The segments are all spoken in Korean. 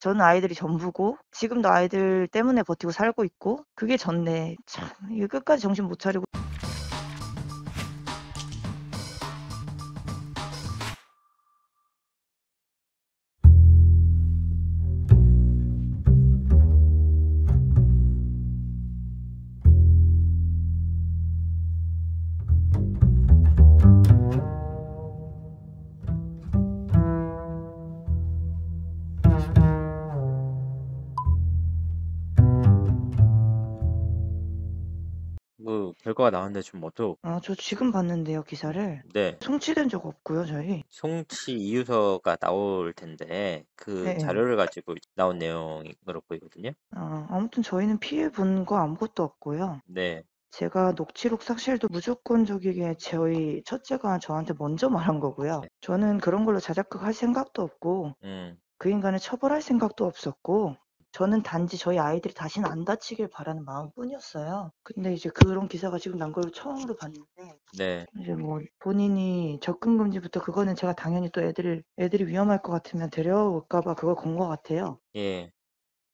저는 아이들이 전부고 지금도 아이들 때문에 버티고 살고 있고 그게 전데 참 이거 끝까지 정신 못 차리고 결과가 나왔는데 좀 저 지금 봤는데요, 기사를. 네. 송치된 적 없고요, 저희. 송치 이유서가 나올 텐데 그 예. 자료를 가지고 나온 내용으로 보이거든요. 아무튼 저희는 피해 본 거 아무것도 없고요. 네. 제가 녹취록 삭실도 무조건적이게 저희 첫째가 저한테 먼저 말한 거고요. 네. 저는 그런 걸로 자작극 할 생각도 없고 음. 그 인간을 처벌할 생각도 없었고 저는 단지 저희 아이들이 다시는 안 다치길 바라는 마음뿐이었어요. 근데 이제 그런 기사가 지금 난 걸 처음으로 봤는데 네. 이제 뭐 본인이 접근 금지부터 그거는 제가 당연히 또 애들이 위험할 것 같으면 데려올까 봐 그걸 건 것 같아요. 예.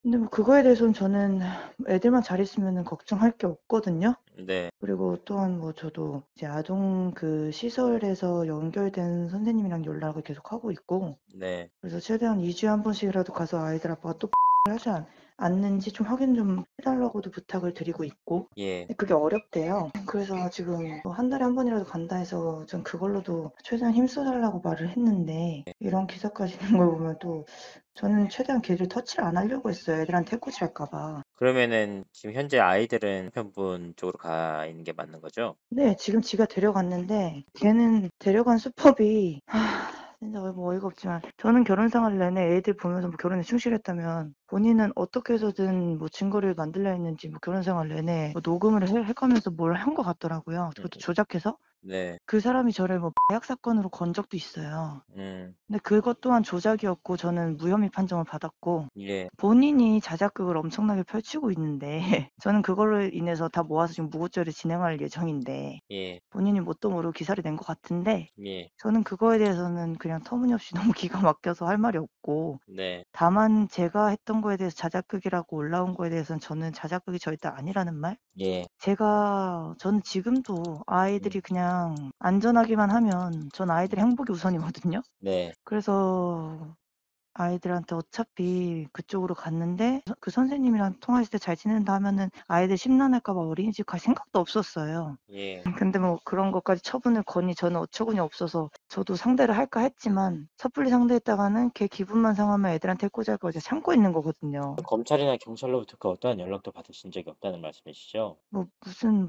근데 뭐 그거에 대해서는 저는 애들만 잘 있으면은 걱정할 게 없거든요. 네. 그리고 또한 뭐 저도 이제 아동 그 시설에서 연결된 선생님이랑 연락을 계속 하고 있고 네. 그래서 최대한 2주에 한 번씩이라도 가서 아이들 아빠가 또 하지 않는지 좀 확인 좀 해 달라고도 부탁을 드리고 있고 예. 근데 그게 어렵대요. 그래서 지금 뭐 한 달에 한 번이라도 간다 해서 전 그걸로도 최대한 힘써 달라고 말을 했는데 이런 기사까지 있는 걸 보면 또 저는 최대한 걔를 터치를 안 하려고 했어요. 애들한테 해코지할까 봐. 그러면은 지금 현재 아이들은 남편분 쪽으로 가 있는 게 맞는 거죠? 네. 지금 지가 데려갔는데 걔는 데려간 수법이 진짜 뭐 어이가 없지만 저는 결혼 생활 내내 애들 보면서 뭐 결혼에 충실했다면 본인은 어떻게 해서든 뭐 증거를 만들려 했는지 뭐 결혼 생활 내내 뭐 녹음을 해 가면서 뭘 한 것 같더라고요. 음. 그것도 조작해서. 네. 그 사람이 저를 뭐 마약 사건으로 건 적도 있어요. 음. 근데 그것 또한 조작이었고 저는 무혐의 판정을 받았고 예. 본인이 자작극을 엄청나게 펼치고 있는데 저는 그걸로 인해서 다 모아서 지금 무고죄를 진행할 예정인데 예. 본인이 뭣도 모르고 기사를 낸 것 같은데 예. 저는 그거에 대해서는 그냥 터무니없이 너무 기가 막혀서 할 말이 없고 네. 다만 제가 했던 거에 대해서 자작극이라고 올라온 거에 대해서는 저는 자작극이 절대 아니라는 말? 예. 저는 지금도 음. 아이들이 그냥 안전하기만 하면 전 아이들의 행복이 우선이거든요. 네. 그래서 아이들한테 어차피 그쪽으로 갔는데 그 선생님이랑 통화했을 때 잘 지낸다 하면은 아이들 심란할까 봐 어린이집 갈 생각도 없었어요. 예. 근데 뭐 그런 것까지 처분을 거니 저는 어처구니 없어서 저도 상대를 할까 했지만 섣불리 상대했다가는 걔 기분만 상하면 애들한테 해코지할까 봐 이제 참고 있는 거거든요. 검찰이나 경찰로부터 그 어떠한 연락도 받으신 적이 없다는 말씀이시죠? 뭐 무슨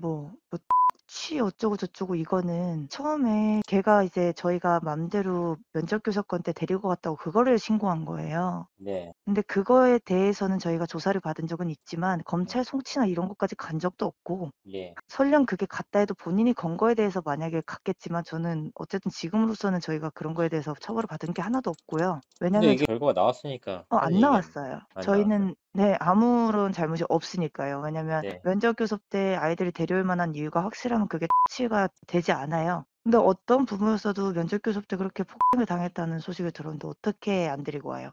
치 어쩌고 저쩌고 이거는 처음에 걔가 이제 저희가 맘대로 면접 교섭권 때 데리고 갔다고 그거를 신고한 거예요. 네. 근데 그거에 대해서는 저희가 조사를 받은 적은 있지만 검찰 송치나 이런 것까지 간 적도 없고 예. 설령 그게 갔다 해도 본인이 건 거에 대해서 만약에 갔겠지만 저는 어쨌든 지금으로서는 저희가 그런 거에 대해서 처벌을 받은 게 하나도 없고요. 근데 왜냐면 이게 결과가 나왔으니까 하는 안 얘기 나왔어요. 안 나왔어요? 저희는 네 아무런 잘못이 없으니까요. 왜냐면 네. 면접 교섭 때 아이들을 데려올 만한 이유가 확실하면 그게 치가 되지 않아요. 근데 어떤 부모였어도 면접 교섭 때 그렇게 폭행을 당했다는 소식을 들었는데 어떻게 안 데리고 와요?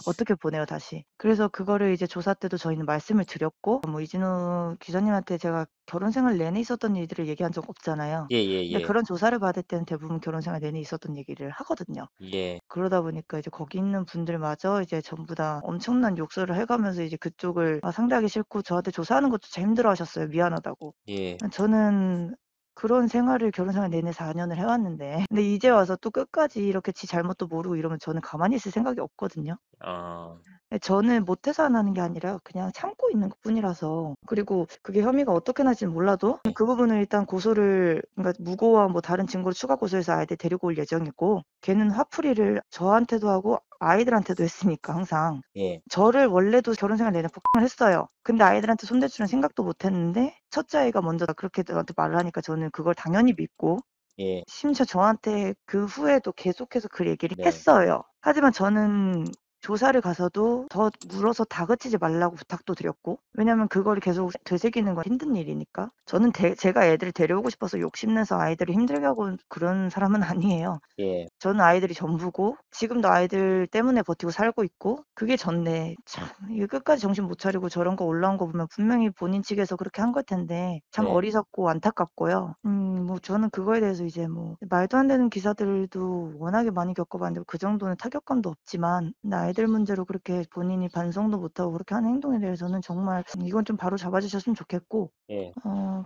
어떻게 보내요 다시. 그래서 그거를 이제 조사 때도 저희는 말씀을 드렸고 뭐 이진우 기자님한테 제가 결혼 생활 내내 있었던 일들을 얘기한 적 없잖아요. 근데 예예예. 그런 조사를 받을 때는 대부분 결혼 생활 내내 있었던 얘기를 하거든요. 예. 그러다 보니까 이제 거기 있는 분들마저 이제 전부 다 엄청난 욕설을 해 가면서 이제 그쪽을 상대하기 싫고 저한테 조사하는 것도 참 힘들어하셨어요, 미안하다고. 예. 저는 그런 생활을 결혼 생활 내내 4 년을 해 왔는데 근데 이제 와서 또 끝까지 이렇게 지 잘못도 모르고 이러면 저는 가만히 있을 생각이 없거든요. 아. 저는 못해서 안 하는 게 아니라 그냥 참고 있는 것뿐이라서 그리고 그게 혐의가 어떻게 날지는 몰라도 네. 그 부분을 일단 고소를 그러니까 무고와 뭐 다른 증거로 추가 고소해서 아이들 데리고 올 예정이고 걔는 화풀이를 저한테도 하고 아이들한테도 했으니까 항상. 예. 저를 원래도 결혼 생활 내내 폭행을 했어요. 근데 아이들한테 손댈 줄은 생각도 못 했는데 첫째 아이가 먼저 그렇게 저한테 말을 하니까 저는 그걸 당연히 믿고 예. 심지어 저한테 그 후에도 계속해서 그 얘기를 네. 했어요. 하지만 저는 조사를 가서도 더 물어서 다그치지 말라고 부탁도 드렸고, 왜냐면 그거를 계속 되새기는 건 힘든 일이니까. 저는 제가 애들을 데려오고 싶어서 욕심내서 아이들을 힘들게 하고 그런 사람은 아니에요. 예. 저는 아이들이 전부고 지금도 아이들 때문에 버티고 살고 있고 그게 전데 참 이게 끝까지 정신 못 차리고 저런 거 올라온 거 보면 분명히 본인 측에서 그렇게 한 걸 텐데 참 네. 어리석고 안타깝고요. 뭐 저는 그거에 대해서 이제 뭐 말도 안 되는 기사들도 워낙에 많이 겪어봤는데 그 정도는 타격감도 없지만 근데 아이들 문제로 그렇게 본인이 반성도 못하고 그렇게 하는 행동에 대해서는 정말 이건 좀 바로 잡아주셨으면 좋겠고 예.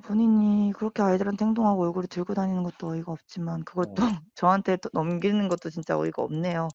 본인이 그렇게 아이들한테 행동하고 얼굴을 들고 다니는 것도 어이가 없지만 그걸 또 음. 저한테 또 넘기는 것도 진짜 어이가 없네요.